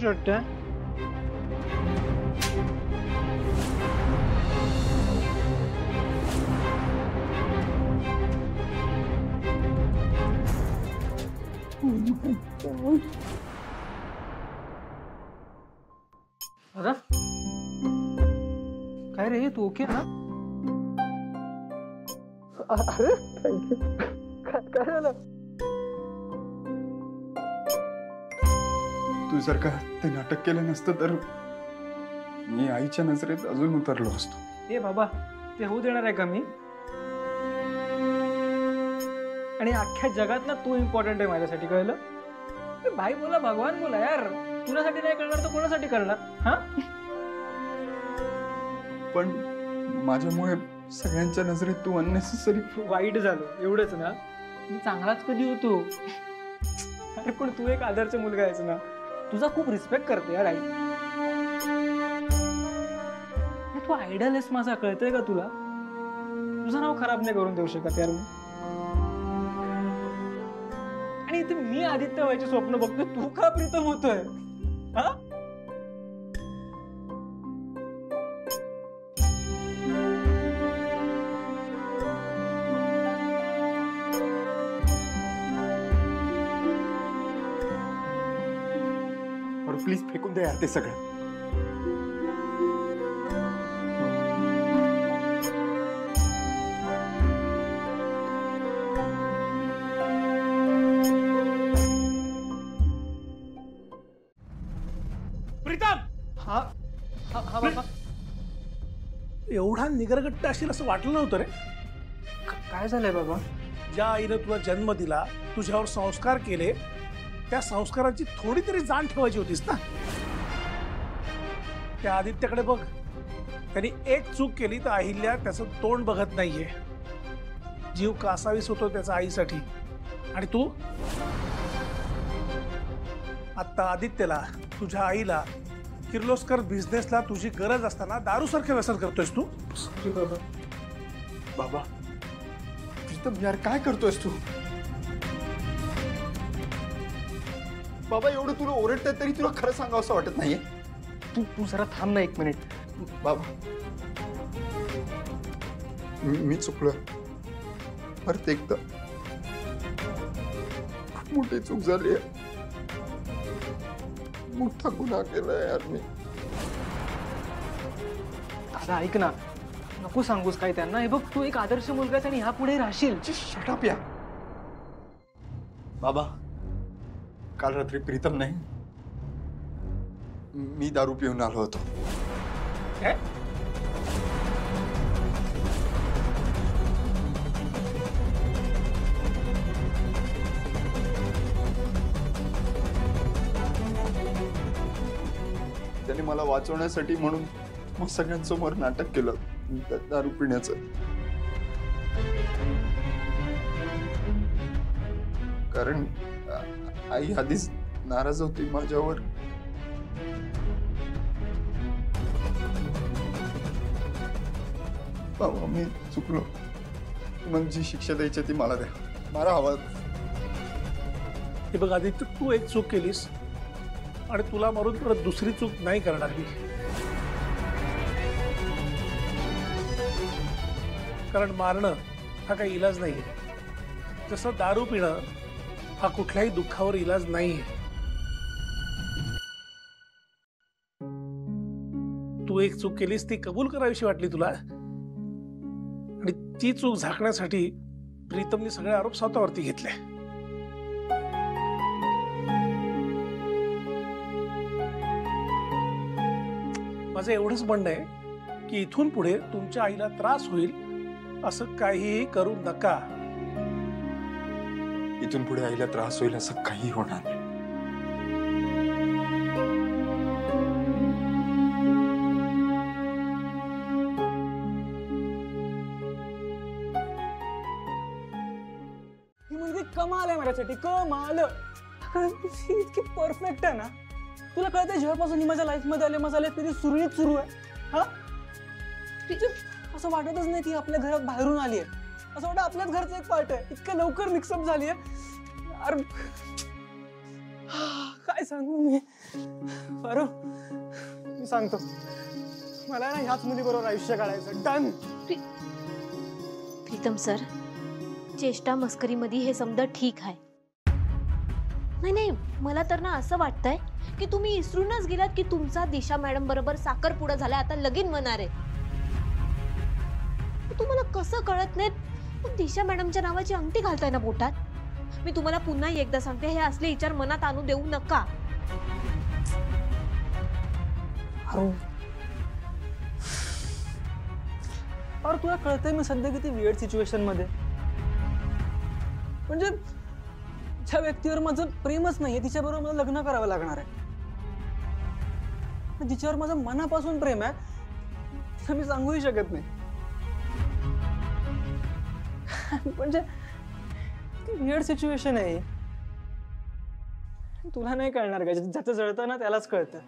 गोष्ट वाटते? दादा काय रे, तू ओके ना? अरे थँक्यू. काय झालं? तू जर का ते नाटक केलं नसतं तर मी आईच्या नजरेत अजून उतरलो असतो. ए बाबा, ते होऊ देणार आहे का मी? आणि अख्ख्या जगात ना तू इम्पॉर्टंट आहे माझ्यासाठी, कळलं? भाई बोला भगवान बोला यार, तुझ्यासाठी नाही करणार तर कोणासाठी करणार? हा, पण माझ्यामुळे सगळ्यांच्या नजरेत तू अननेसेसरी वाईट झालो एवढंच ना. मी चांगलाच कधी होतो. अरे पण तू एक आदर्श मुलगा आहेस ना, तुझा खूप रिस्पेक्ट करते यार आई. तू आयडल आहेस माझा, कळतंय का तुला? तुझं नाव खराब नाही करून देऊ शकत यार मी. आणि इथे मी आदित्य व्हायचे स्वप्न बघतोय, तू का प्रीतम होतोय? हा, प्लीज फेकून दे यार ते सगळं. प्रीतम, हा हा बाबा. एवढा निगरगट्ट असेल असं वाटलं नव्हतं रे. काय झालंय बाबा? ज्या आईने तुला जन्म दिला, तुझ्यावर संस्कार केले, त्या संस्काराची थोडी तरी जाण ठेवायची होतीस ना. त्या आदित्याकडे बघ, त्यांनी एक चूक केली तर अहिल्या त्याचं तोंड बघत नाहीये. जीव कासावीस होतो त्याचा आईसाठी. आणि तू आता आदित्यला, तुझ्या आईला, किर्लोस्कर बिझनेसला तुझी गरज असताना दारूसारखं व्यसन करतोयस तू. बाबा बाबा प्रीतम यार काय करतोयस तू? बाबा एवढं तुला ओरडतात तरी तुला खरं सांगावं असं वाटत नाहीये? तू जरा थांब ना एक मिनिट. बाबा मी चुकलो, परत एकदा खूप मोठी चूक झाली आहे. मोठा गुन्हा केलाय यार मी. दादा ऐक ना, नको सांगूस काय त्यांना. हे बघ, तू एक आदर्श मुलगा आहेस आणि ह्या पुढे राहशील. शट अप या. बाबा काल रात्री प्रीतम नाही, मी दारू पिऊन आलो होतो. काय? त्याने मला वाचवण्यासाठी म्हणून मग सगळ्यांसमोर नाटक केलं दारू पिण्याचं. कारण आई आधीच नाराज होती माझ्यावर. बाबा मी चुकलो. मग जी शिक्षा द्यायची ती मला द्या, मला हवा. हे बघ आदित्य, तू एक चूक केलीस आणि तुला मारून परत दुसरी चूक नाही करणार मी. कारण मारणं हा काही इलाज नाहीये. जसं दारू पिणं हा कुठल्याही दुःखावर इलाज नाहीये. तू एक चूक केलीस, ती कबूल करावीशी वाटली तुला, आणि ती चूक झाकण्यासाठी प्रीतमने सगळे आरोप स्वतःवरती घेतले. माझं एवढंच म्हणणं आहे की इथून पुढे तुमच्या आईला त्रास होईल असं काहीही करू नका. इथून पुढे आईला त्रास होईल असं काही होणार नाही. ही मुलगी कमाल आहे माझ्यासाठी, कमाल. इतकी परफेक्ट आहे ना. तुला कळतंय जेव्हापासून ही माझ्या लाईफ मध्ये आले, माझा लाईफ किती सुरळीत सुरू आहे. हा, तिचे असं वाटतच नाही ती आपल्या घरात बाहेरून आली आहे. असं वाटतं आपल्याच घरचं एक पार्ट आहे. इतकं लवकर मिक्सअप झाली आहे. अरे काय सांगू मी. पारू, मी सांगतो, मला ना ह्याच मुलीबरोबर आयुष्य काढायचं. डन. प्रीतम सर, चेष्टा मस्करीमध्ये हे समजा ठीक आहे. नाही नाही, मला तर ना असं वाटतंय की तुम्ही इसरूनच गेलात की तुमचा दिशा मॅडम बरोबर साखरपुडा झाला, आता लगीन होणार आहे. तुम्हाला कसं कळत नाही, दिशा मॅडमच्या नावाची अंगठी घालताय ना बोटात. मी तुम्हाला पुन्हा एकदा सांगते, हे असले विचार मनात आणू देऊ नका. और तुला कळतंय मी सध्या किती वियर्ड सिच्युएशन मध्ये. म्हणजे ज्या व्यक्तीवर माझं प्रेमच नाहीये तिच्याबरोबर मला लग्न करावं लागणार आहे. तिच्यावर माझं मनापासून प्रेम आहे, तर मी सांगूही शकत नाही. म्हणजे वियर्ड सिच्युएशन आहे. तुला नाही कळणार का, ज्याचं जळतं ना त्यालाच कळतं.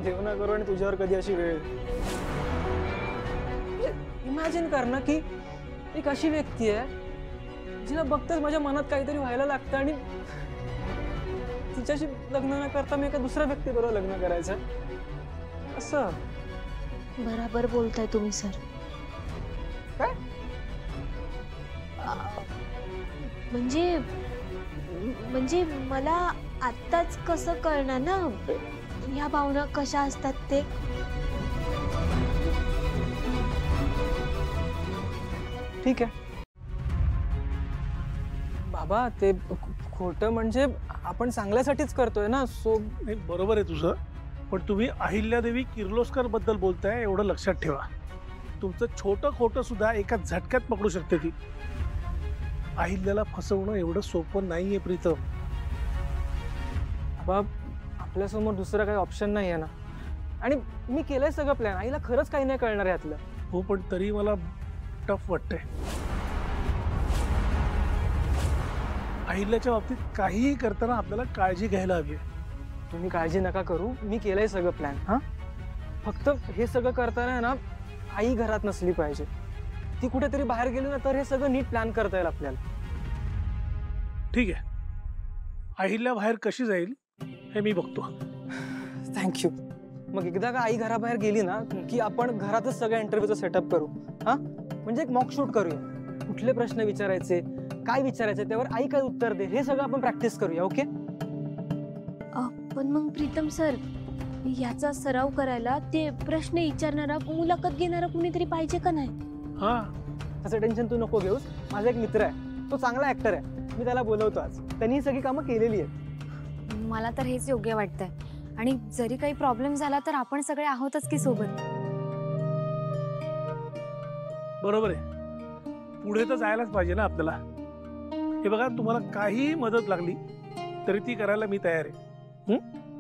देव ना करू आणि तुझ्यावर कधी अशी वेळ. इमॅजिन कर ना की एक अशी व्यक्ती आहे जिला बघताच माझ्या मनात काहीतरी व्हायला लागतं आणि तिच्याशी लग्न न करता मी एका दुसऱ्या व्यक्तीबरोबर लग्न करायचं. असं बराबर बोलताय तुम्ही सर. काय म्हणजे म्हणजे मला आत्ताच कसं कळणार ना ह्या भावना कशा असतात ते. ठीक आहे बाबा, ते खोटं म्हणजे आपण चांगल्यासाठीच करतोय ना. सो नाही, बरोबर आहे तुझं, पण तुम्ही अहिल्यादेवी किर्लोस्कर बद्दल बोलताय एवढं लक्षात ठेवा. तुमचं छोटं खोटं सुद्धा एका झटक्यात पकडू शकते ती. अहिल्याला फसवणं एवढं सोपं नाहीये प्रीतम. बाबा, आपल्यासमोर दुसरं काही ऑप्शन नाही आहे ना. आणि मी केलंय सगळं प्लॅन. आईला खरंच काही नाही कळणार यातलं. हो, पण तरी मला टफ वाटतंय. अहिल्याच्या बाबतीत काहीही करताना आपल्याला काळजी घ्यायला हवी. तुम्ही काळजी नका करू, मी केलंय सगळं प्लॅन. हा, फक्त हे सगळं करताना ना आई घरात नसली पाहिजे. ती कुठेतरी बाहेर गेली ना तर हे सगळं नीट प्लॅन करता येईल आपल्याला. ठीक आहे, अहिल्या बाहेर कशी जाईल हे मी बघतो. थँक्यू. मग एकदा का आई घराबाहेर गेली ना की आपण घरातच सगळ्या इंटरव्ह्यूचा सेटअप करू. हा, म्हणजे एक मॉक शूट करूया. कुठले प्रश्न विचारायचे, काय विचारायचे, त्यावर आई काय उत्तर दे, हे सगळं आपण प्रॅक्टिस करूया. ओके. पण मग प्रीतम सर, याचा सराव करायला ते प्रश्न विचारणारा, मुलाखत घेणारा कुणीतरी पाहिजे का नाही? हा, असं टेन्शन तू नको घेऊस. माझा एक मित्र आहे, तो चांगला ऍक्टर आहे. मी त्याला बोलवतो आज. त्यांनी ही सगळी कामं केलेली आहेत. मला तर हेच योग्य वाटतंय. आणि जरी काही प्रॉब्लेम झाला तर आपण सगळे आहोतच की सोबत. बरोबर आहे, पुढे तर जायलाच पाहिजे ना आपल्याला. हे बघा, तुम्हाला काही मदत लागली तरी ती करायला मी तयार आहे.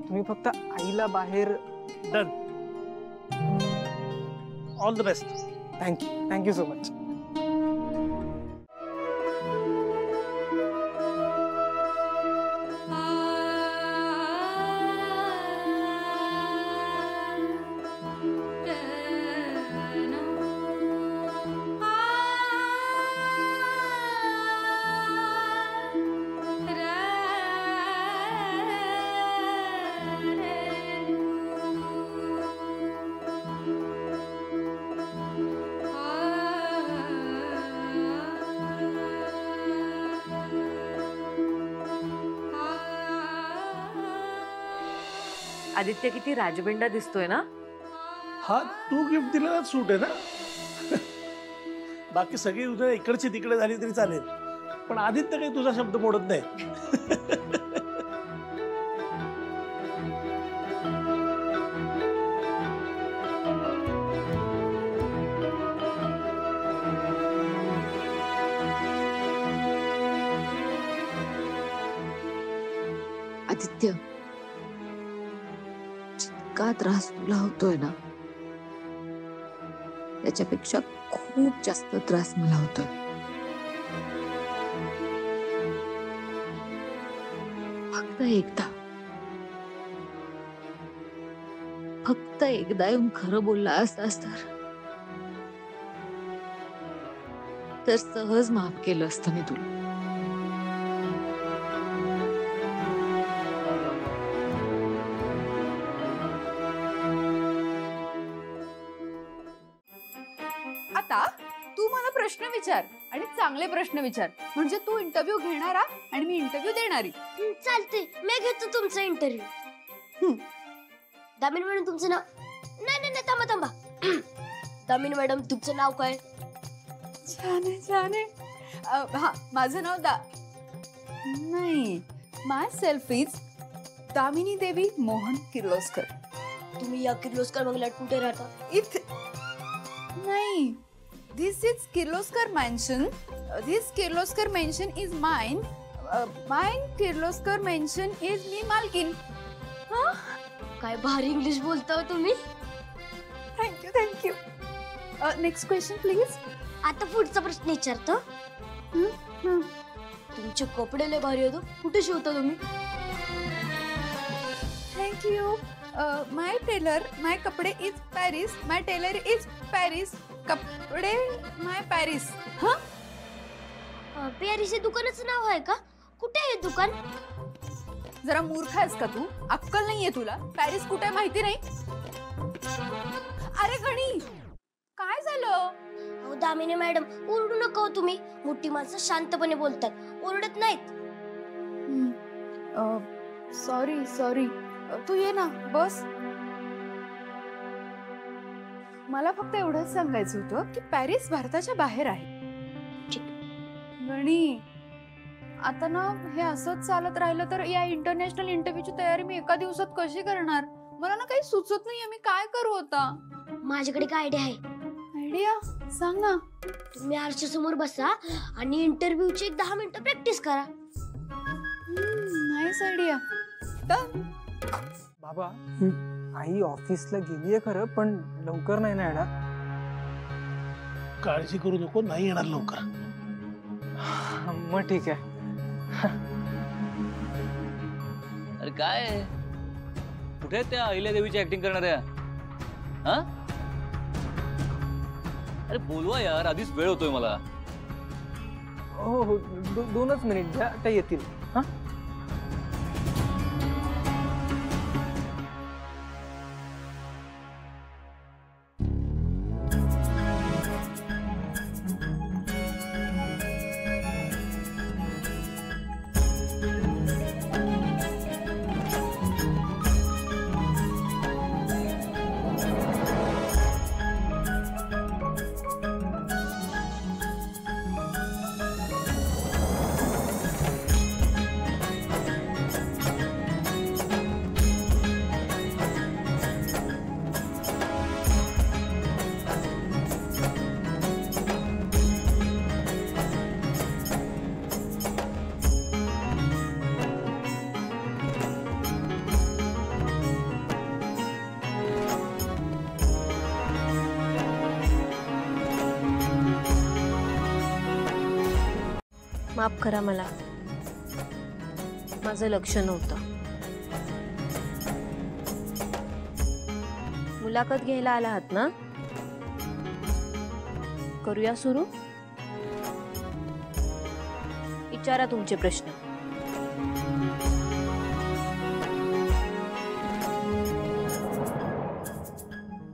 तुम्ही फक्त आईला बाहेर. Done. All the best. Thank you so much. Aditya किती राजबिंडा दिसतोय ना. हा, तू गिफ्ट दिलेला सूट आहे ना. बाकी सगळी उद्या इकडची तिकडे झाली तरी चालेल, पण आदित्य काही तुझा शब्द मोडत नाही. आदित्य, जितका त्रास तुला होतोय ना त्याच्यापेक्षा खूप जास्त त्रास मला होतोय. फक्त एकदा येऊन खरं बोलला असतास तर सहज माफ केलं असतं मी तुला. आता तू मला प्रश्न विचार आणि चांगले प्रश्न विचार, म्हणजे तू इंटरव्ह्यू घेणारा आणि मी इंटरव्ह्यू देणारी. चालते, मी घेतो तुमचा इंटरव्ह्यू. दामिनी मॅडम तुमचं नाव? नाही नाही नाही, थांबा थांबा. दामिनी मॅडम तुमचं नाव काय? छान आहे छान आहे. हा, माझं नाव नाही, माय सेल्फ इज दामिनी देवी मोहन किर्लोस्कर. तुम्ही या किर्लोस्कर बंगल्यात कुठे राहता? इथे नाही, this is Kirloskar mansion. This Kirloskar mansion is mine. Mine Kirloskar mansion is मी मालकीन. काय भारी इंग्लिश बोलता तुम्ही. Thank you thank you. Next question please. आता पुढचा प्रश्न विचारतो. तुमचे कपडे लय भारी होतो, कुठे शिवता तुम्ही? थँक्यू. माय टेलर माय कपडे is Paris. My tailor is Paris. कपडे माय पॅरिस. पॅरिस हे दुकानाचं नाव आहे का? कुठे आहे दुकान? जरा मूर्ख आहेस का तू? अक्कल नाहीये तुला? पॅरिस कुठे माहिती नाही? अरे गणी, काय झालं? दामिनी मॅडम ओरडू नका हो तुम्ही. मोठी माणसं शांतपणे बोलतात, ओरडत नाहीत. Sorry sorry. तू ये ना, बस. मला फक्त एवढंच सांगायचं होतं की पॅरिस भारताच्या बाहेर आहे. गणी, आता ना हे असंच चालत राहिलं तर या इंटरनॅशनल इंटरव्ह्यूची तयारी मी एका दिवसात कशी करणार? मला ना काही सुचत नाहीये, मी काय करू आता? माझ्याकडे काय आयडिया आहे. आयडिया सांग ना. तुम्ही आरशा समोर बसा आणि इंटरव्ह्यूची 10 मिनिटं प्रॅक्टिस करा. Nice idea. बाबा, आई ऑफिसला गेलीये खरं, पण लवकर नाही ना येणार. काळजी करू नको, नाही येणार लवकर. मग ठीक आहे. अरे काय कुठे आहेत त्या अहिल्यादेवीची ऍक्टिंग करणाऱ्या? हा, अरे बोलवा यार, आधीच वेळ होतोय मला. हो हो, 2च मिनिट द्या, त्या येतील. हा, माफ करा मला, माझं लक्ष नव्हतं. मुलाखत घ्यायला आला आहात ना? करूया सुरू. विचारा तुमचे प्रश्न.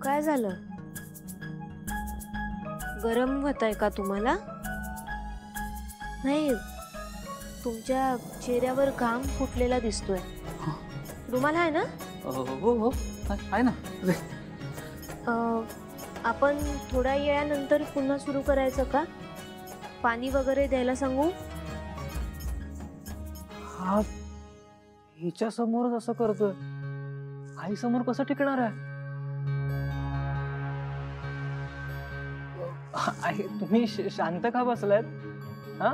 काय झालं? गरम होतंय का तुम्हाला? नाही, तुमच्या चेहऱ्यावर घाम फुटलेला दिसतोय. रुमाल आहे ना? हो हो आहे ना. आपण थोड्या वेळानंतर पुन्हा सुरू करायचं का? पाणी वगैरे द्यायला सांगू? हा हिच्या समोरच असं करतोय, आई समोर कसं टिकणार आहे? आई, तुम्ही शांत का बसलायत? हा,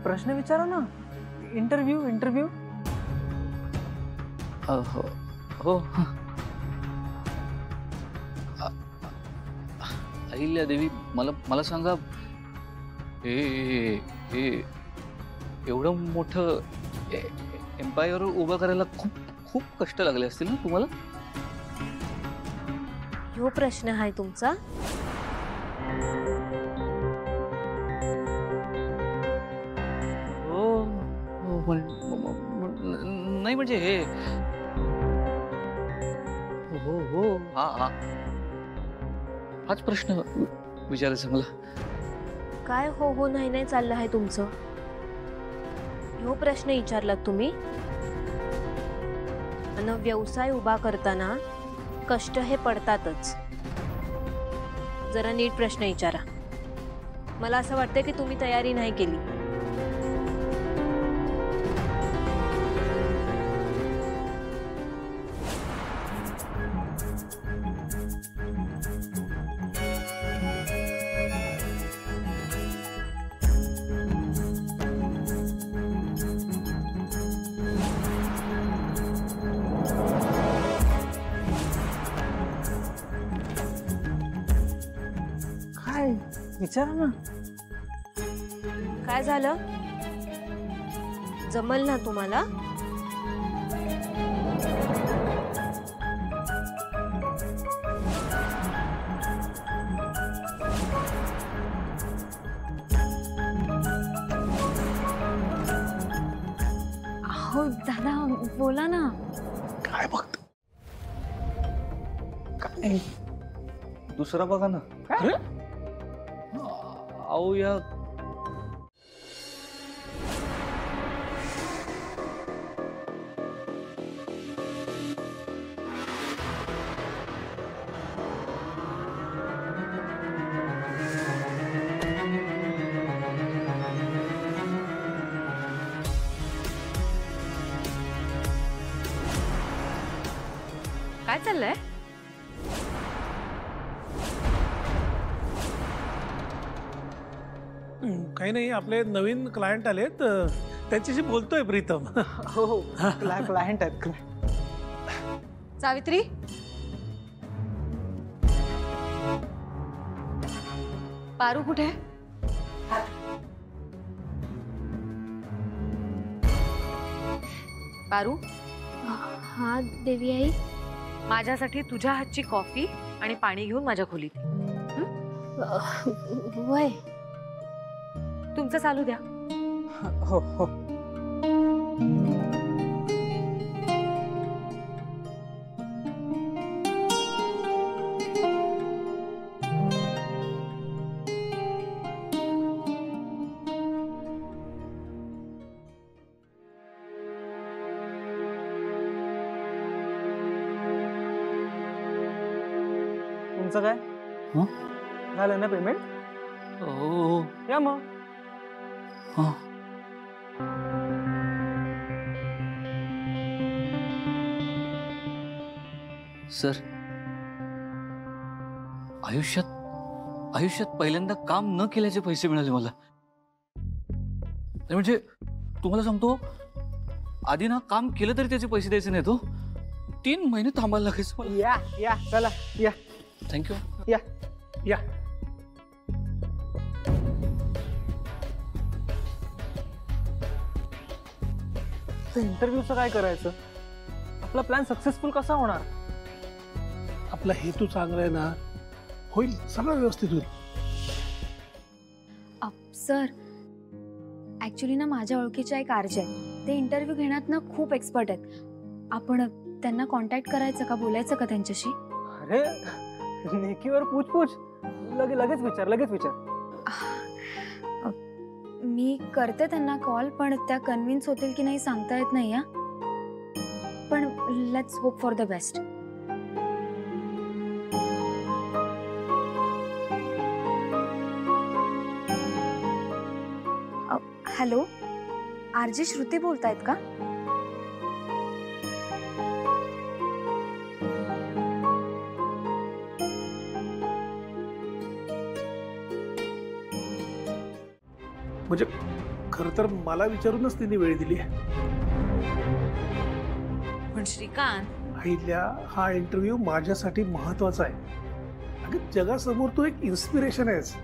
प्रश्न विचारा ना. इंटरव्ह्यू. हो हो. अहिल्यादेवी, मला सांगा, हे एवढं मोठं एम्पायर उभं करायला खूप कष्ट लागले असतील ना तुम्हाला? हो प्रश्न आहे तुमचा? नाही म्हणजे हे हो हाच प्रश्न विचारायचं मला. काय हो हो नाही नाही चाललं आहे तुमचं? ह्यो प्रश्न विचारलात तुम्ही? आणि व्यवसाय उभा करताना कष्ट हे पडतातच. जरा नीट प्रश्न विचारा. मला असं वाटतं की तुम्ही तयारी नाही केली. काय विचारा ना. काय झालं? जमल ना तुम्हाला? हो दादा बोला ना. काय बघत? काय दुसरा बघा ना. अरे अहो या काय चाललंय? काही नाही, आपले नवीन क्लायंट आलेत, त्यांच्याशी बोलतोय प्रीतम. हो हो क्लायंट आहेत. सावित्री, पारू कुठे? पारू, हा देवी आई. माझ्यासाठी तुझ्या हातची कॉफी आणि पाणी घेऊन माझ्या खोलीत. वय तुमचं चालू द्या. हो हो. तुमचं काय झालं ना पेमेंट? हो या मग. हा. सर, आयुष्यात पहिल्यांदा काम न केल्याचे पैसे मिळाले मला. म्हणजे तुम्हाला सांगतो, आधी ना काम केलं तरी त्याचे पैसे द्यायचे नाहीत. 3 महिने थांबायला लागायचं मला. या या चला या. थँक्यू. या या. इंटरव्ह्यूचं काय करायचं? आपला प्लॅन सक्सेसफुल कसा होणार? आपला हेतू चांगला आहे ना, होईल, सगळं व्यवस्थित होईल. सर ॲक्च्युली ना माझ्या ओळखीच्या एक आरजे आहेत, ते इंटरव्ह्यू घेण्यात ना खूप एक्सपर्ट आहेत. आपण त्यांना कॉन्टॅक्ट करायचं का, बोलायचं का त्यांच्याशी? अरे नेकीवर पूछ लगेच विचार. मी करते त्यांना कॉल, पण त्या कन्व्हिन्स होतील की नाही सांगता येत नाही. पण let's hope for the best. Hello, RJ Shruti बोलतायत का? म्हणजे खर तर मला विचारूनच तिने वेळ दिली. पण श्रीकांत, अहिल्या, हा इंटरव्ह्यू माझ्यासाठी महत्वाचा आहे. अगं जगासमोर तू एक इन्स्पिरेशन आहेस.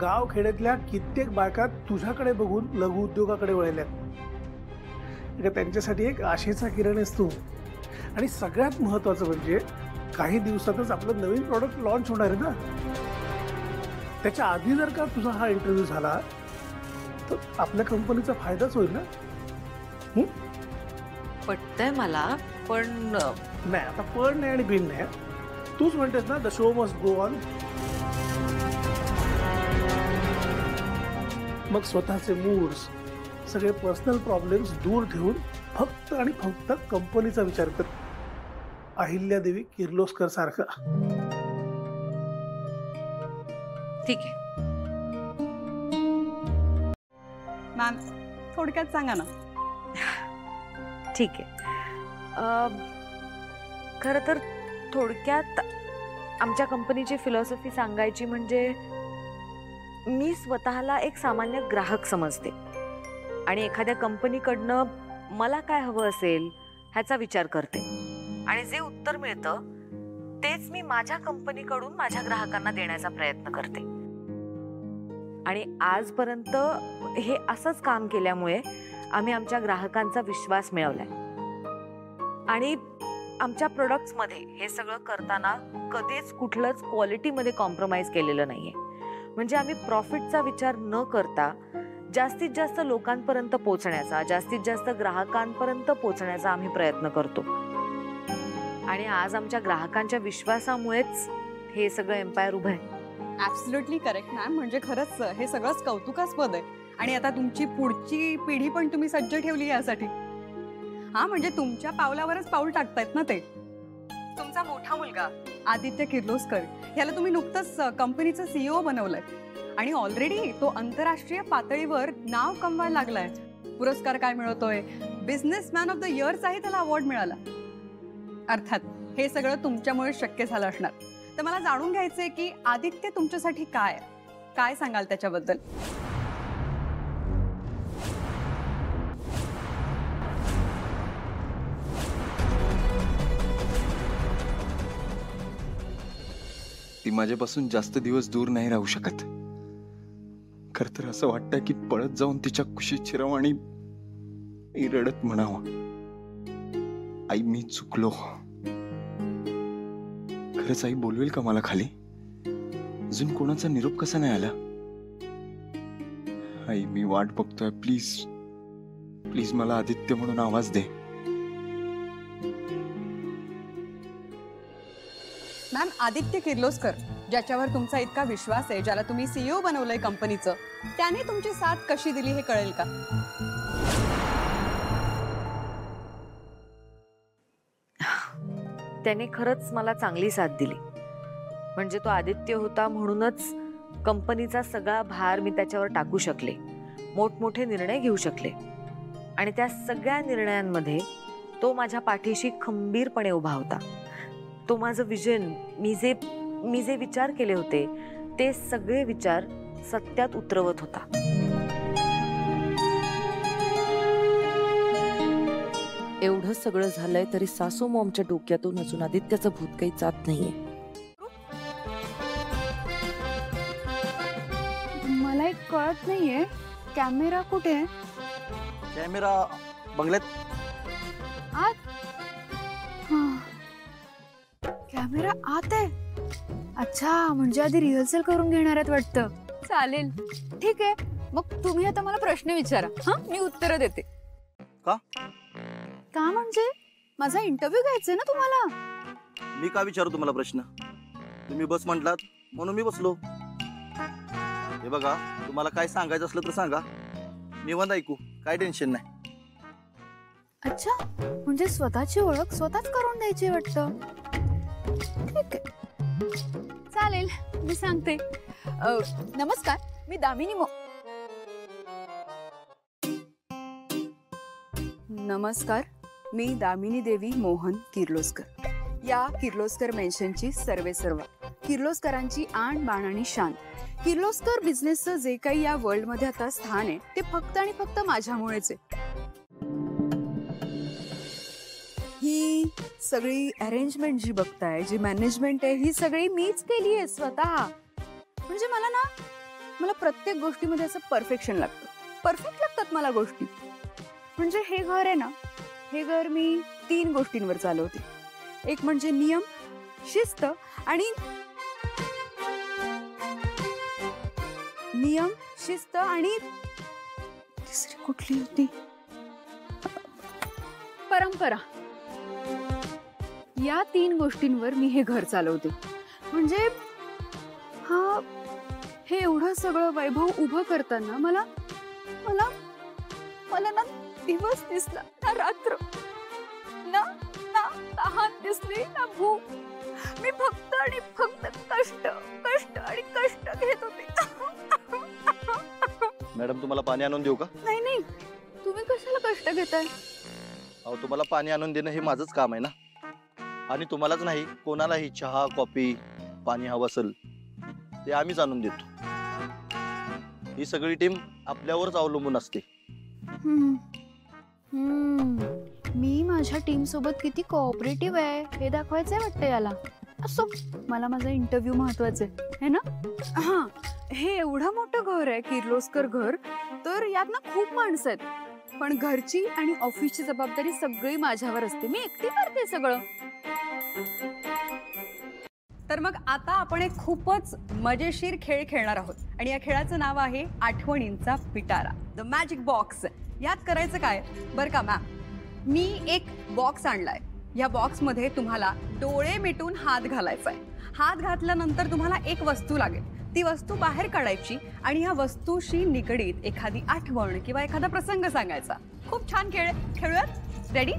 गाव खेड्यातल्या कित्येक बायका तुझ्याकडे बघून लघु उद्योगाकडे वळल्यात. त्यांच्यासाठी एक आशेचा किरण आहेस तू. आणि सगळ्यात महत्वाचं म्हणजे काही दिवसातच आपलं नवीन प्रॉडक्ट लॉन्च होणार आहे ना. त्याच्या आधी जर का तुझा हा इंटरव्ह्यू झाला तर आपल्या कंपनीचा फायदाच होईल ना. पटतंय मला, पण नाही, आता पण नाही आणि बिन नाही. तूच म्हणतेस ना, the show must go on. मग स्वतःचे मूड्स, सगळे पर्सनल प्रॉब्लेम्स दूर ठेवून फक्त आणि फक्त कंपनीचा विचार कर. अहिल्यादेवी किर्लोस्कर सारखा. ठीक आहे. मॅम थोडक्यात सांगा ना. ठीक आहे. खरं तर थोडक्यात आमच्या कंपनीची फिलॉसॉफी सांगायची म्हणजे मी स्वतःला एक सामान्य ग्राहक समजते आणि एखाद्या कंपनीकडनं मला काय हवं असेल ह्याचा विचार करते आणि जे उत्तर मिळतं तेच मी माझ्या कंपनीकडून माझ्या ग्राहकांना देण्याचा प्रयत्न करते. आणि आजपर्यंत हे असंच काम केल्यामुळे आम्ही आमच्या ग्राहकांचा विश्वास मिळवलाय आणि आमच्या प्रोडक्ट्समध्ये हे सगळं करताना कधीच कुठलंच क्वालिटीमध्ये कॉम्प्रोमाइज केलेलं नाहीये. म्हणजे आम्ही प्रॉफिटचा विचार न करता जास्तीत जास्त लोकांपर्यंत पोहोचण्याचा, जास्तीत जास्त ग्राहकांपर्यंत पोहोचण्याचा आम्ही प्रयत्न करतो. आणि आज आमच्या ग्राहकांच्या विश्वासामुळेच हे सगळं एम्पायर उभं आहे. Absolutely correct ma'am. म्हणजे खरंच हे सगळंच कौतुकास्पद आहे. आणि आता तुमची पुढची पिढी पण तुम्ही सज्ज ठेवली यासाठी. हा म्हणजे तुमच्या पावलावरच पाऊल टाकतायत ना ते. तुमचा मोठा मुलगा आदित्य किर्लोस्कर याला तुम्ही नुकतंच कंपनीचं CEO बनवलंय आणि ऑलरेडी तो आंतरराष्ट्रीय पातळीवर नाव कमवायला लागलाय. पुरस्कार काय मिळवतोय, बिझनेसमॅन ऑफ द इयरचाही त्याला अवॉर्ड मिळाला. अर्थात हे सगळं तुमच्यामुळे शक्य झालं असणार. तर मला जाणून घ्यायचंय की आदित्य तुमच्यासाठी काय सांगाल त्याच्याबद्दल. ती माझ्यापासून जास्त दिवस दूर नाही राहू शकत. खर तर असं वाटतंय की पळत जाऊन तिच्या कुशीत शिरावं आणि रडत म्हणावं, आई मी चुकलो. खरंच आई बोलवेल का मला खाली? अजून कोणाचा निरोप कसा नाही आला? आई मी वाट बघतोय, प्लीज प्लीज मला आदित्य म्हणून आवाज दे. मॅम आदित्य किर्लोस्कर ज्याच्यावर तुमचा इतका विश्वास आहे, ज्याला तुम्ही CEO बनवलंय कंपनीचं, त्याने तुमची साथ कशी दिली हे कळेल का? त्याने खरंच मला चांगली साथ दिली. म्हणजे तो आदित्य होता म्हणूनच कंपनीचा सगळा भार मी त्याच्यावर टाकू शकले, मोठमोठे निर्णय घेऊ शकले आणि त्या सगळ्या निर्णयांमध्ये तो माझ्या पाठीशी खंबीरपणे उभा होता. तो माझं विजन, मी जे विचार केले होते ते सगळे विचार सत्यात उतरवत होता. एवढं सगळं झालंय तरी सासू मॉमच्या डोक्यातून अजून आदित्याचं भूत काही जात नाहीये. मला एक कळत नाहीये, कॅमेरा कुठे आहे? कॅमेरा बंगल्यात. आत? कॅमेरा आत आहे. अच्छा, म्हणजे आधी रिहर्सल करून घेणार आहेत वाटतं. चालेल, ठीक आहे. मग तुम्ही आता मला प्रश्न विचारा, हा मी उत्तर देते. का म्हणजे माझा इंटरव्ह्यू घ्यायचा ना तुम्हाला. मी का विचारू तुम्हाला प्रश्न? तुम्ही बस म्हटलात म्हणून मी बसलो. हे बघा, तुम्हाला काय सांगायचं असलं तर सांगा, निवांत ऐकू, काय टेन्शन नाही. अच्छा, म्हणजे स्वतःची ओळख स्वतःच करून द्यायची वाटतं. ठीक आहे, चालेल, मी सांगते. नमस्कार, मी दामिनी नमस्कार, मी दामिनी देवी मोहन किर्लोस्कर. या किर्लोस्कर मेन्शनची सर्वेसर्वा, किर्लोस्करांची आण बाण आणि शान. किर्लोस्कर बिझनेसचं जे काही या वर्ल्डमध्ये आता स्थान आहे ते फक्त आणि फक्त माझ्यामुळेच आहे. ही सगळी अरेंजमेंट जी बघताय, जी मॅनेजमेंट आहे, ही सगळी मीच केली आहे स्वतः. म्हणजे मला प्रत्येक गोष्टीमध्ये असं परफेक्शन लागतं. परफेक्ट लागतात मला गोष्टी. म्हणजे हे घर आहे ना, हे घर मी 3 गोष्टींवर चालवते. एक म्हणजे नियम, शिस्त आणि तिसरी कुठली होती? परंपरा. या 3 गोष्टींवर मी हे घर चालवते. म्हणजे हे एवढं सगळं वैभव उभं करताना मला मला मला ना दिवस दिसला ना रात्र, ना ना तहान दिसली ना भूक. मी फक्त आणि फक्त कष्ट कष्ट आणि कष्ट घेत होते. मॅडम तुम्हाला पाणी आणून देऊ का? नाही नाही, तुम्ही कशाला कष्ट घेताय? अहो तुम्हाला पाणी आणून देणं हे माझंच काम आहे ना. आणि तुम्हालाच नाही, कोणालाही चहा कॉफी पाणी हवं असेल ते आम्हीच आणून देतो. ही सगळी टीम आपल्यावरच अवलंबून असते. मी माझ्या टीम सोबत किती कोऑपरेटिव्ह आहे हे दाखवायचंय वाटतं याला. असो, मला माझा इंटरव्ह्यू महत्वाचा आहे ना. हा, हे एवढं मोठं घर आहे किर्लोस्कर घर, तर यात ना खूप माणसं आहेत, पण घरची आणि ऑफिसची जबाबदारी सगळी माझ्यावर असते. मी एकटी करते सगळं. तर मग आता आपण एक खूपच मजेशीर खेळ खेळणार आहोत आणि या खेळाचं नाव आहे आठवणींचा पिटारा, द मॅजिक बॉक्स. यात करायचं काय बरं का मॅम, मी एक बॉक्स आणलाय. या बॉक्समध्ये तुम्हाला डोळे मिटून हात घालायचा आहे. हात घातल्यानंतर तुम्हाला एक वस्तू लागेल, ती वस्तू बाहेर काढायची आणि या वस्तूशी निगडीत एखादी आठवण किंवा एखादा प्रसंग सांगायचा. खूप छान खेळ, खेळूयात? रेडी?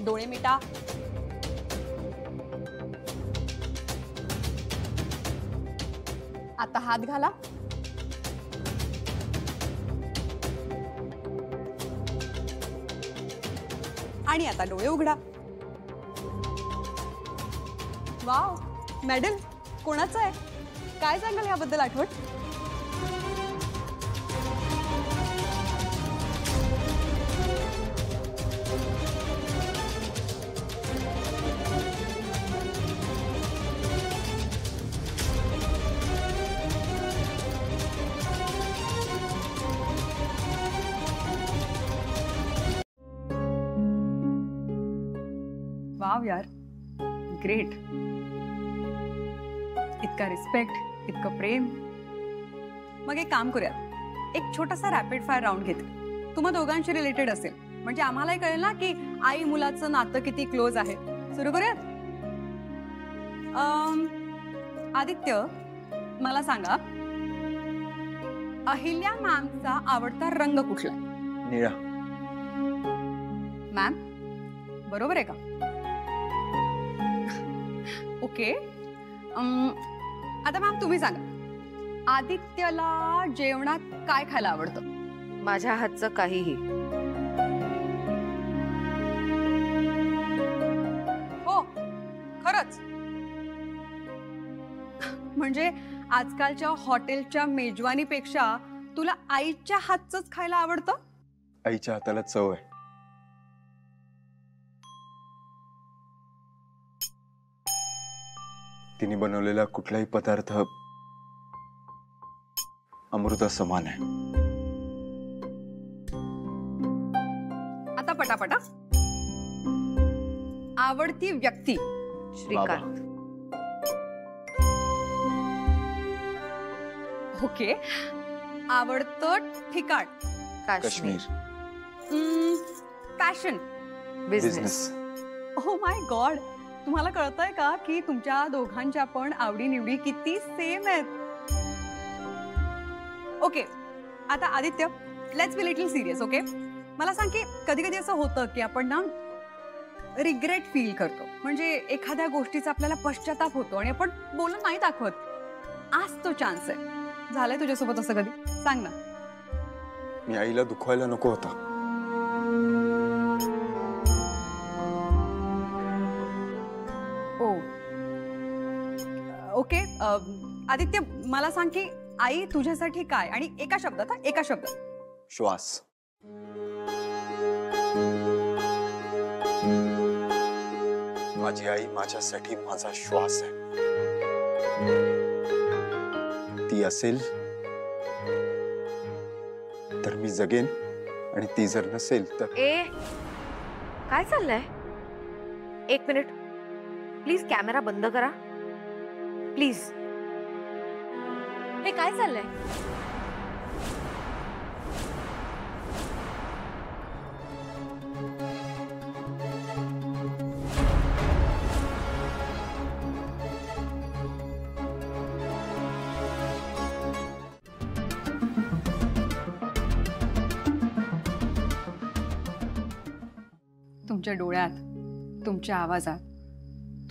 डोळे मिटा. आता हात घाला. आणि आता डोळे उघडा. वाव, मेडल कोणाचं आहे? काय सांगाल याबद्दल आठवण? वाव यार, ग्रेट. इतका रिस्पेक्ट, इतकं प्रेम. मग एक काम करूयात, एक छोटासा रॅपिड फायर राऊंड घेते. तुम्हा दोघांशी रिलेटेड असेल, म्हणजे आम्हालाही कळेल ना की आई मुलाचं नातं किती क्लोज आहे. सुरू करूयात? आदित्य, मला सांगा, अहिल्या मॅमचा आवडता रंग कुठला? निळा. मॅम, बरोबर आहे का? ओके. आता मॅम तुम्ही सांगा, आदित्यला जेवणात काय खायला आवडतं? माझ्या हातचं काहीही. हो, खरंच? म्हणजे आजकालच्या हॉटेलच्या मेजवानीपेक्षा तुला आईच्या हातचंच खायला आवडतं? आईच्या हाताला चव आहे. तिने बनवलेला कुठलाही पदार्थ अमृता समान आहे. आता पटापटा. आवडती व्यक्ती? श्रीकांत. ओके. आवडतं ठिकाण? Kashmir. Passion? Business. Oh my God, तुम्हाला कळतंय का की तुमच्या दोघांच्या पण आवडीनिवडी किती सेम आहेत. ओके. आता Aditya, let's be little serious. Okay, मला सांग की कधी कधी असं होतं की आपण ना रिग्रेट फील करतो, म्हणजे एखाद्या गोष्टीचा आपल्याला पश्चाताप होतो आणि आपण बोलून नाही दाखवत. आज तो चान्स आहे. झालंय तुझ्यासोबत असं कधी? सांग ना. मी आईला दुखवायला नको होता. ओके. आदित्य, मला सांग की आई तुझ्यासाठी काय? आणि एका शब्दात. एका शब्दात. श्वास. माझी आई माझ्यासाठी माझा श्वास आहे. ती असेल तर मी जगेन, आणि ती जर नसेल तर. काय चाललंय? एक मिनिट प्लीज, कॅमेरा बंद करा प्लीज. हे काय चाललंय? तुमच्या डोळ्यात, तुमच्या आवाजात,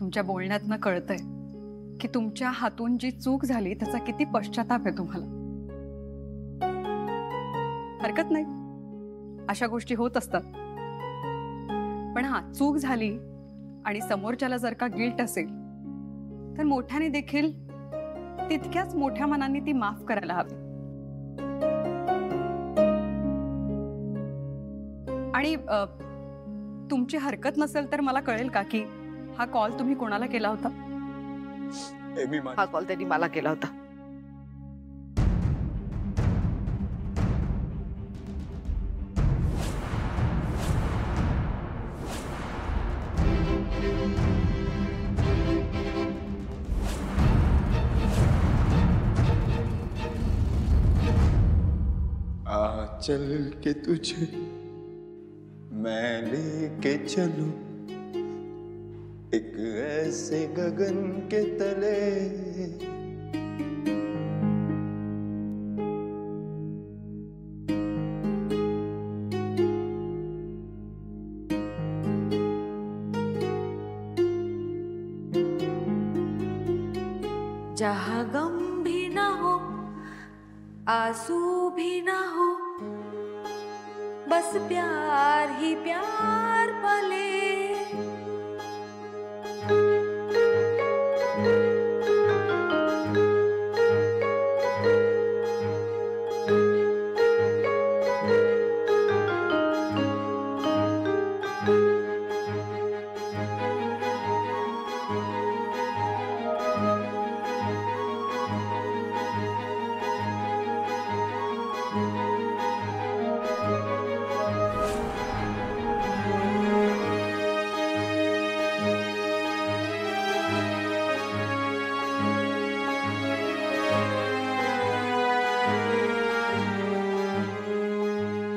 तुमच्या बोलण्यातनं कळतंय की तुमच्या हातून जी चूक झाली त्याचा किती पश्चाताप आहे तुम्हाला. हरकत नाही, अशा गोष्टी होत असतात. पण हा, चूक झाली आणि समोरच्याला जर का गिल्ट असेल तर मोठ्याने देखील तितक्याच मोठ्या मनाने ती माफ करायला हवी. आणि तुमची हरकत नसेल तर मला कळेल का की हा कॉल तुम्ही कोणाला केला होता? हा कॉल त्यांनी मला केला होता. चल के तुझे मैं लेके चलूं एक ऐसे गगन के तले. जहाँ गम भी ना हो, आंसू भी ना हो, बस प्यार ही प्यार पले.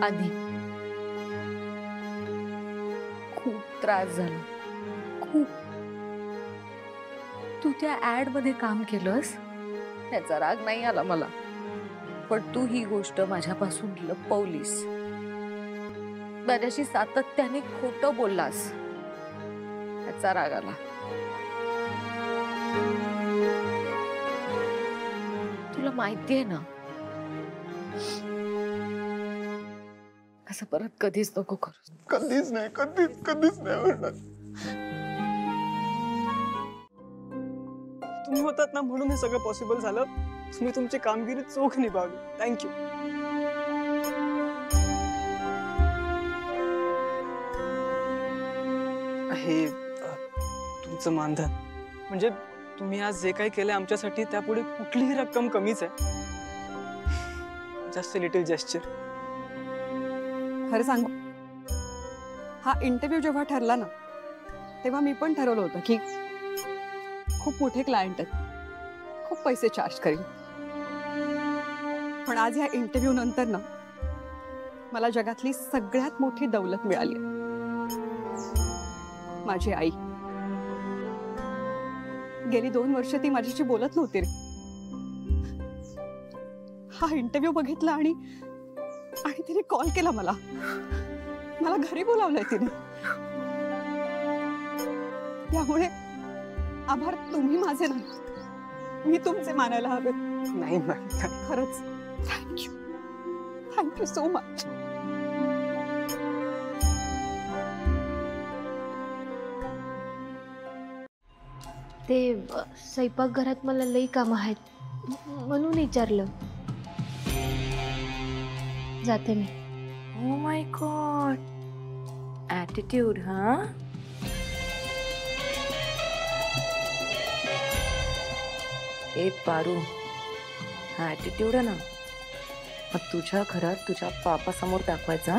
आधी खूप त्रास झाला, खूप. तू त्या ऍड मध्ये काम केलंस त्याचा राग नाही आला मला, पण तू ही गोष्ट माझ्यापासून लपवलीस, माझ्याशी सातत्याने खोटं बोललास, त्याचा राग आला. तुला माहितीये ना, असं परत कधीच नको करू. कधीच नाही, कधीच नाही होणार. तुम्ही होतात ना म्हणून हे सगळं पॉसिबल झालं. तुम्ही तुमची कामगिरी चोख निभावली. थँक्यू. हे तुमचं मानधन, म्हणजे तुम्ही आज जे काही केलंय आमच्यासाठी त्यापुढे कुठलीही रक्कम कमीच आहे. Just a little gesture. खरं सांगू, हा इंटरव्ह्यू जेव्हा ठरला ना तेव्हा मी पण ठरवलं होतं की खूप मोठे क्लायंट आहेत, खूप पैसे चार्ज करीन. पण आज ह्या इंटरव्ह्यू नंतर ना मला जगातली सगळ्यात मोठी दौलत मिळाली, माझी आई. गेली 2 वर्ष ती माझ्याशी बोलत नव्हती रे. हा इंटरव्ह्यू बघितला आणि तिने कॉल केला, मला घरी बोलावलंय तिने. त्यामुळे आभार तुम्ही माझे नाही, मी तुमचे मानायला हवे. नाही मॅम, खरंच थँक्यू सो मच. ते स्वयंपाकघरात मला लई कामं आहेत म्हणून विचारलं. जाते मी. Oh my God, attitude. हा, ए पारू, हा ॲटिट्यूड आहे ना, मग तुझ्या घरात तुझ्या पापासमोर दाखवायचा.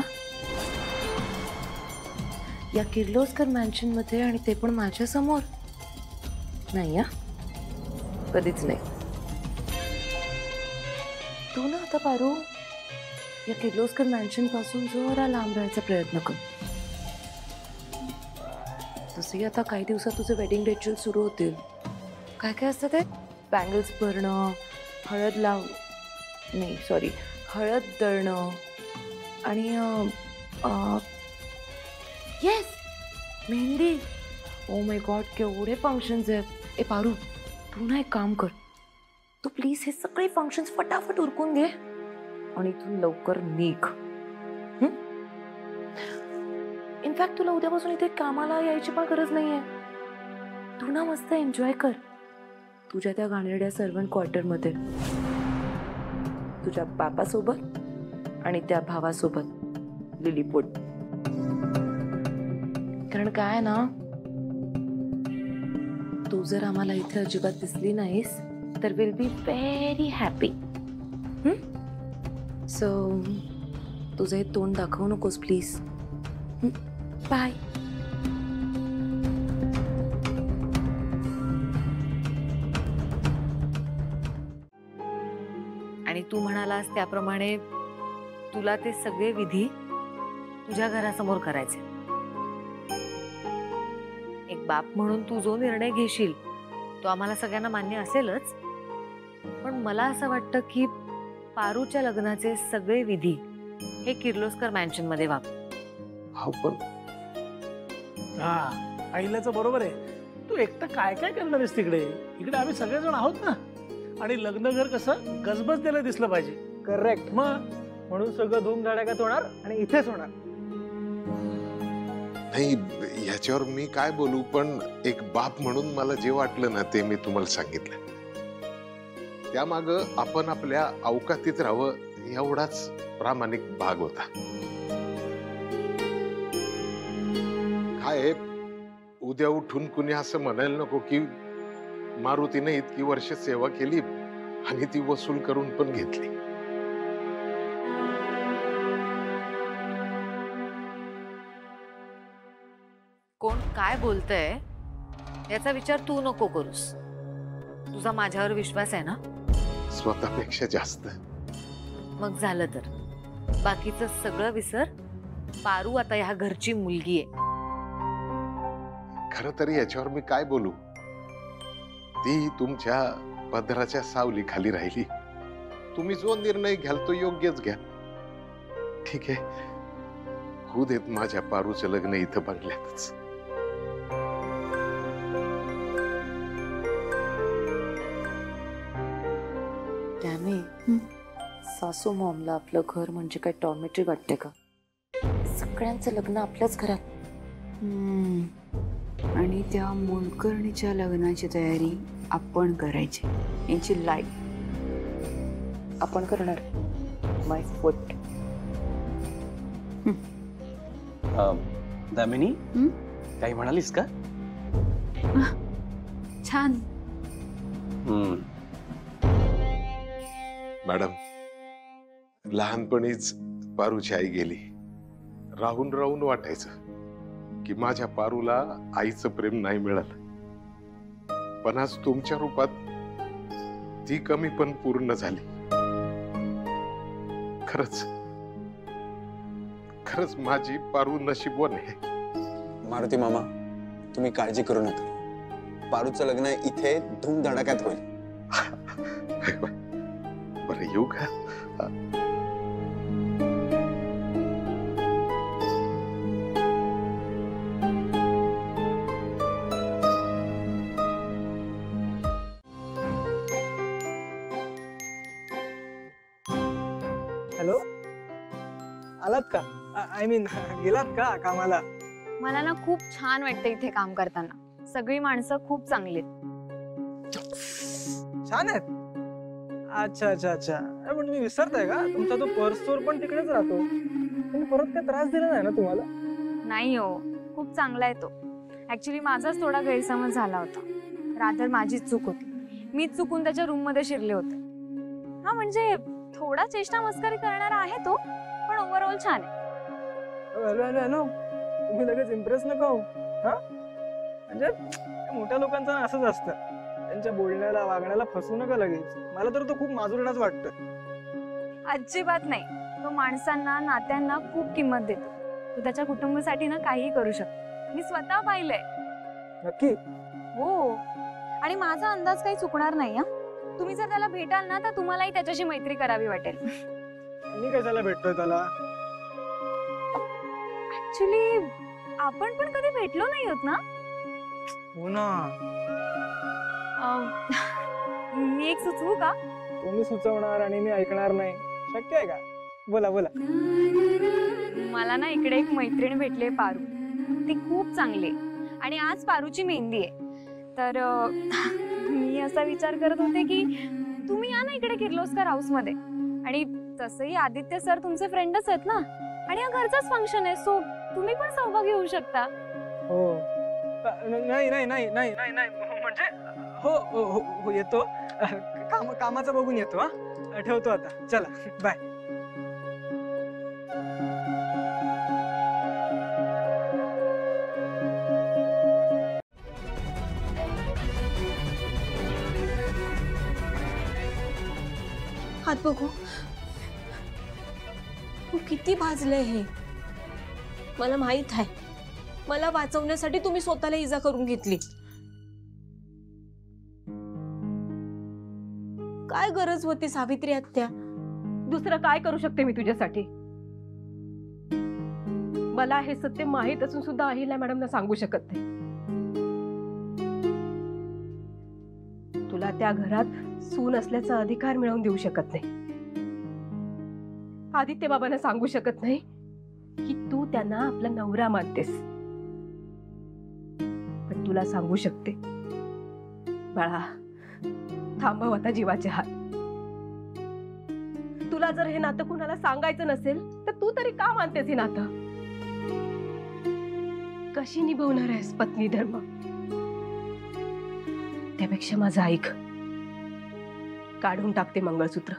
या किर्लोस्कर मॅन्शन मध्ये, आणि ते पण माझ्या समोर नाही. कधीच नाही. तू ना आता पारू या किर्लोस्कर मॅन्शन पासून जरा लांब राहायचा प्रयत्न कर. तसंही आता काही दिवसात तुझे वेडिंग रिच्युअल सुरू होतील. काय काय असतं ते? बँगल्स भरणं, हळद हळद दळणं आणि yes mehndi, oh my God, केवढे फंक्शन्स आहेत. ए पारू, तू ना एक काम कर, तू प्लीज हे सगळे फंक्शन्स फटाफट उरकून घे आणि इथून लवकर निघ. इनफॅक्ट तुला उद्यापासून इथे कामाला यायची पण गरज नाहीये. तू ना मस्त एन्जॉय कर तुझ्या त्या घाणेरड्या सर्वंट क्वार्टर मध्ये, तुझ्या बापासोबत आणि त्या भावासोबत लिलीपुट. कारण काय ना, तू जर आम्हाला इथे अजिबात दिसली नाहीस तर will be very happy. So तुझं हे तोंड दाखवू नकोस प्लीज. बाय. आणि तू म्हणालास त्याप्रमाणे तुला ते सगळे विधी तुझ्या घरासमोर करायचे. एक बाप म्हणून तू जो निर्णय घेशील तो आम्हाला सगळ्यांना मान्य असेलच, पण मला असं वाटतं की पारूच्या लग्नाचे सगळे विधी हे किर्लोस्कर मॅन्शन मध्ये व्हावे. हा पण अहिल्याचं बरोबर आहे. तू एकटं काय काय करणार आहेस तिकडे? इकडे आम्ही सगळेजण आहोत ना. आणि लग्न घर कसं गजबजलेलं दिसलं पाहिजे. करेक्ट. मग म्हणून सगळं धूमधडाक्यात होणार आणि इथेच होणार. नाही, ह्याच्यावर मी काय बोलू, पण एक बाप म्हणून मला जे वाटलं ना ते मी तुम्हाला सांगितलं. त्यामाग आपण आपल्या अवकातीत राहावं एवढाच प्रामाणिक भाग होता. काय उद्या उठून कुणी असं म्हणायला नको की मारुतीने इतकी वर्ष सेवा केली आणि ती वसूल करून पण घेतली. कोण काय बोलतंय याचा विचार तू नको करूस. तुझा माझ्यावर विश्वास आहे ना? स्वतःपेक्षा जास्त. मग झालं तर बाकीचं सगळं विसर. पारू आता ह्या घरची मुलगी आहे. खरं तरी याच्यावर मी काय बोलू? ती तुमच्या पदराच्या सावली खाली राहिली. तुम्ही जो निर्णय घ्याल तो योग्यच घ्या. ठीक आहे, होऊ देत माझ्या पारूचं लग्न इथं बंगल्यातच. त्याने सासू मॉमला आपलं घर म्हणजे काय टॉर्मेटरी वाटते का? सगळ्यांचं लग्न आपल्याच घरात. आणि त्या मोलकर्णीच्या लग्नाची तयारी आपण करायची. यांची लाईफ आपण करणार. माय फुट. दामिनी, काही म्हणालीस का? छान. मॅडम, लहानपणीच पारूची आई गेली. राहून राहून वाटायचं की माझ्या पारूला आईचं प्रेम नाही मिळालं. पण आज तुमच्या रूपात ती कमी पण पूर्ण झाली. खरंच खरंच माझी पारू नशीबवान आहे. मारुती मामा, तुम्ही काळजी करू नका. पारूचं लग्न इथे धूमधडाक्यात होईल. बरं, येऊ का? हॅलो, आलात का? आय मीन गेलात का कामाला? मला ना खूप छान वाटतं इथे काम करताना. सगळी माणसं खूप चांगली आहेत. छान आहेत. अच्छा अच्छा अच्छा. पण तुम्ही विसरताय का, तुमचा तो पर्स चोर पण तिकडेच राहतो. त्यांनी परत काय त्रास दिला नाही ना तुम्हाला? नाही हो, खूप चांगला आहे तो. ऍक्च्युली माझाच थोडा गैरसमज झाला होता. रादर माझीच चूक होती. मीच चुकून त्याच्या रूम मध्ये शिरले होते. हा, म्हणजे थोडा चेष्टा मस्करी करणारा आहे तो, पण ओव्हरऑल छान आहे. हॅलो हॅलो हॅलो, तुम्ही लगेच इम्प्रेस नका हो. हा, म्हणजे मोठ्या लोकांचं असंच असतं. त्यांच्या बोलण्याला वागण्याला फसवू नका लगेच. मला तर तो खूप माजुरडाच वाटतं. अजिबात नाही. तो माणसांना, नात्यांना खूप किंमत देतो. तो त्याच्या कुटुंबासाठी ना काहीही करू शकतो. मी स्वतः पाहिलंय. नक्की? हो. आणि माझा अंदाज काही चुकणार नाही. हा, तुम्ही जर त्याला भेटाल ना तर तुम्हालाही त्याच्याशी मैत्री करावी वाटेल. मी कशाला भेटतोय त्याला? ऍक्च्युली आपण पण कधी भेटलो नाही होत ना. हो ना. मी एक सुचवू का? तुम्ही सुचवणार आणि मी ऐकणार नाही, शक्य आहे का? बोला बोला. मला ना इकडे एक मैत्रीण भेटली पारू. ती खूप चांगली आणि आज पारूची मेहंदी आहे. तर मी असा विचार करत होते की तुम्ही या ना इकडे किर्लोस्कर हाऊस मध्ये. आणि तसंही आदित्य सर तुमचे फ्रेंडच आहेत ना, आणि हा घरचाच फंक्शन आहे, सो तुम्ही पण सहभाग घेऊ शकता. हो. नाही नाही नाही नाही नाही नाही म्हणजे हो हो हो हो येतो. कामाचं बघून येतो. हा ठेवतो आता. चला बाय. हात बघू. किती भाजलंय हे. मला माहित आहे, मला वाचवण्यासाठी तुम्ही स्वतःला इजा करून घेतली. काय गरज होती सावित्री आत्या? दुसरं काय करू शकते मी तुझ्यासाठी? मला हे सत्य माहीत असून सुद्धा अहिल्या मॅडमना सांगू शकत नाही. तुला त्या घरात सून असल्याचा अधिकार मिळवून देऊ शकत नाही. आदित्य बाबांना सांगू शकत नाही की तू त्यांना आपला नवरा मानतेस. पण तुला सांगू शकते, बाळा, थांबव आता जीवाचे हात. तुला जर हे नातं कुणाला सांगायचं नसेल तर तू तरी का मानतेस हे नातं? कशी निभवणार आहेस पत्नी धर्म? त्यापेक्षा माझं ऐक, काढून टाकते मंगळसूत्र.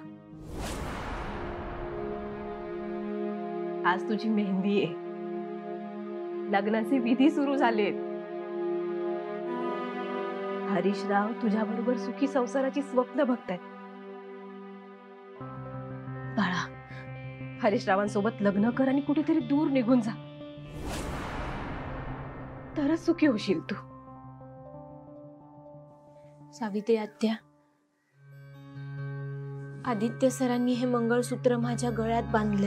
आज तुझी मेहंदी आहे, लग्नाचे विधी सुरू झालेत. हरीशराव तुझ्याबरोबर सुखी संसाराची स्वप्न बघतायत. बाळा, हरीशरावांसोबत लग्न कर आणि कुठेतरी दूर निघून जा, तरच सुखी होशील तू. सावित्री आत्या, आदित्य सरांनी हे मंगळसूत्र माझ्या गळ्यात बांधले,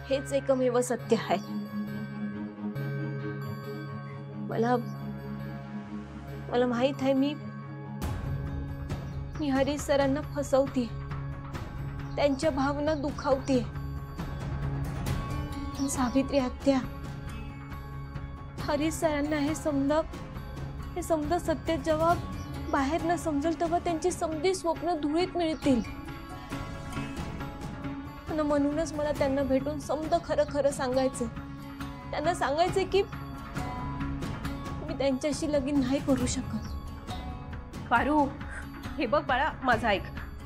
हेच एकमेव सत्य आहे. मला माहित आहे, मी हरीश सरांना फसवते, त्यांच्या भावना दुखावते. सावित्री आत्या, हरीश सरांना हे समजा सत्य जेव्हा बाहेर न समजेल तेव्हा त्यांची समधी स्वप्न धुळीत मिळतील. म्हणूनच मला त्यांना भेटून समजा खरं खरं सांगायचं. त्यांना सांगायचं की मी त्यांच्याशी लगीन नाही करू शकत. पारू, हे बघ बाळा, माझं ऐक,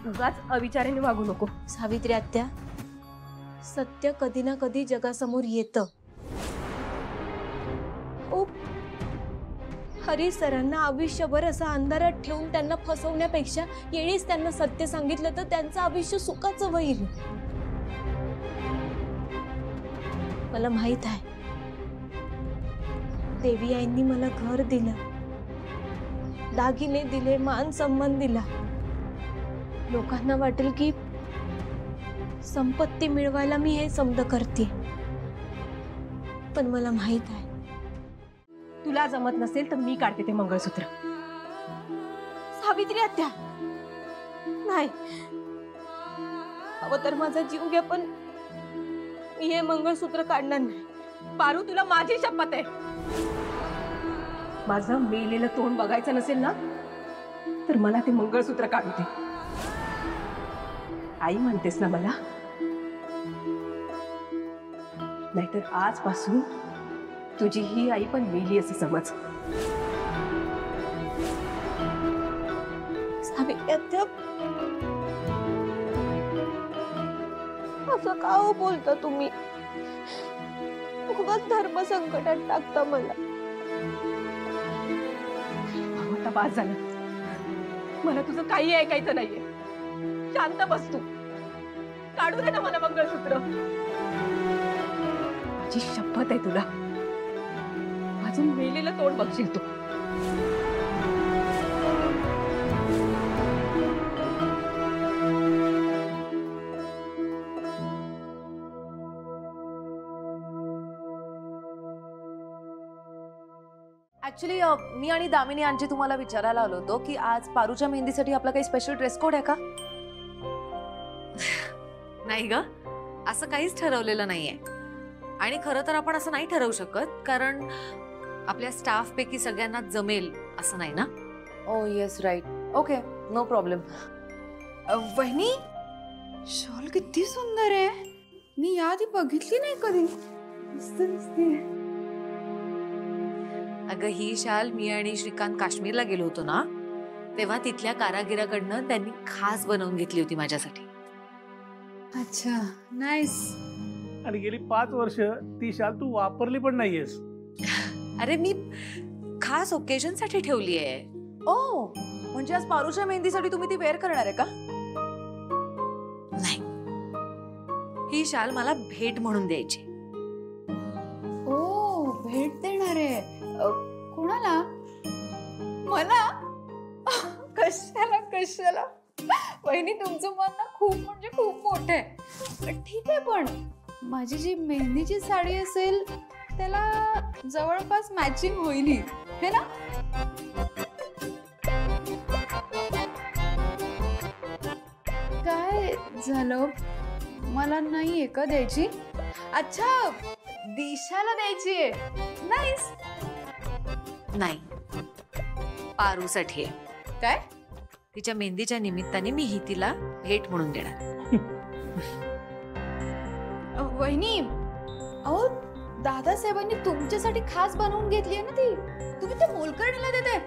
उगाच अविचाराने वागू नको. सावित्री आत्या, सत्य कधी ना कधी जगासमोर येतं. हरीश सरांना आयुष्यभर असं अंधारात ठेवून त्यांना फसवण्यापेक्षा येळीच त्यांना सत्य सांगितलं तर त्यांचं आयुष्य सुखाचं होईल. मला माहित आहे, देवी आईंनी मला घर दिलं, दागिने दिले, मान सन्मान दिला. लोकांना वाटेल की संपत्ती मिळवायला मी हे समज करते, पण मला माहित आहे, तुला जमत नसेल तर मी काढते ते मंगळसूत्र. सावित्री आत्या, नाही, हवं तर माझा जीव घ्या, पण मी हे मंगळसूत्र काढणार नाही. पारू, तुला माझी शपथ आहे. माझं मेलेलं तोंड बघायचं नसेल ना तर मला ते मंगळसूत्र काढू दे. आई म्हणतेस ना मला? नाहीतर आजपासून तुझी ही आई पण मेली असे समज. सावित्री आत्या, असं का हो बोलता तुम्ही? उगाच धर्म संकटात टाकता मला. आता बास झालं, मला तुझं काही ऐकायचं नाहीये. शांत बस तू. काढू दे ना मला मंगळसूत्र. माझी शपथ आहे तुला, अजून मेलेलं तोंड बघशील तू. ऍक्च्युली मी आणि दामिनी आंटी तुम्हाला विचारायला आलो होतो की आज पारूच्या मेहंदीसाठी आपला काही स्पेशल ड्रेस कोड आहे का? नाही ग, असं काहीच ठरवलेलं नाहीये. आणि खरं तर आपण असं नाही ठरवू शकत, कारण आपल्या स्टाफ पैकी सगळ्यांना जमेल असं नाही ना. Oh yes right, okay, no problem. वहिनी, शॉल किती सुंदर आहे. मी याआधी बघितली नाही कधी. मस्त दिसते. अगं ही शाल मी आणि श्रीकांत काश्मीरला गेलो होतो ना, तेव्हा तिथल्या कारागिराकडनं त्यांनी खास बनवून घेतली होती माझ्यासाठी. अच्छा, नाईस. आणि गेली 5 वर्ष ती शाल तू वापरली पण नाहीयेस. अरे मी खास ओकेजन साठी ठेवली आहे. ओ, म्हणजे आज पारूच्या मेहंदीसाठी तुम्ही ती वेअर करणार आहे का? नाही, ही शाल मला भेट म्हणून द्यायची. ओ, भेट देणार आहे. कोणाला? मला? कशाला कशाला? वहिनी, तुमचं मन ना खूप म्हणजे खूप मोठं आहे. ठीक आहे, पण माझी जी मेहंदीची साडी असेल त्याला जवळपास मॅचिंग होईल, है ना? काय झालं? मला नाहीये का द्यायची? अच्छा, दिशाला द्यायची आहे. नाईस. नाही, पारूसाठी आहे. काय? तिच्या मेहंदीच्या निमित्ताने मी ही तिला भेट म्हणून देणार. वहिनी, अहो दादासाहेबांनी तुमच्यासाठी खास बनवून घेतली आहे ना ती. तुम्ही ते मोलकरणीला देते?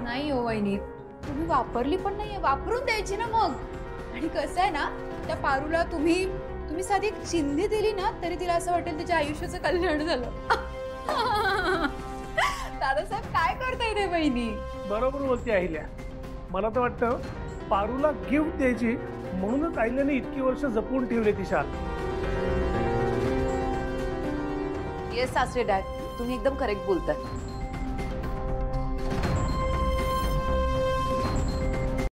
नाही हो वहिनी, तुम्ही वापरली पण नाहीये. वापरून द्यायची ना मग. आणि कसं आहे ना, त्या पारूला तुम्ही साधी एक चिंधी दिली ना तरी तिला असं वाटेल तिच्या आयुष्याचं कल्याण झालं. दादासाहेब काय करताय रे बहिणी? बरोबर बोलते अहिल्या. मला तर वाटतं पारूला गिफ्ट द्यायची म्हणूनच अहिल्याने इतकी वर्ष जपून ठेवली ती शाल. येस सासरे डॅड, तुम्ही एकदम करेक्ट बोलताय.